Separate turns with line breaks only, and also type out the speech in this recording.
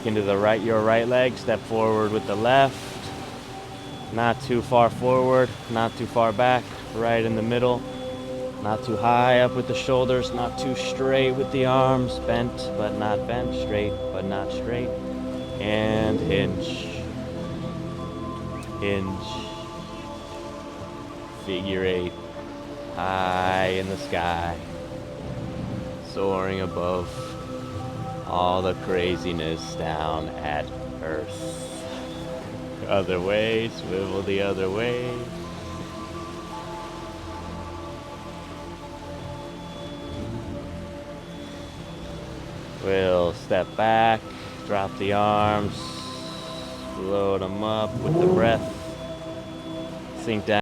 Into the right, your right leg, step forward with the left. Not too far forward, not too far back, right in the middle. Not too high up with the shoulders, not too straight with the arms, bent but not bent, straight but not straight. And hinge. Hinge. Figure eight. High in the sky. Soaring above all the craziness down at Earth. Other way, swivel the other way. We'll step back, drop the arms, float them up with the breath, sink down.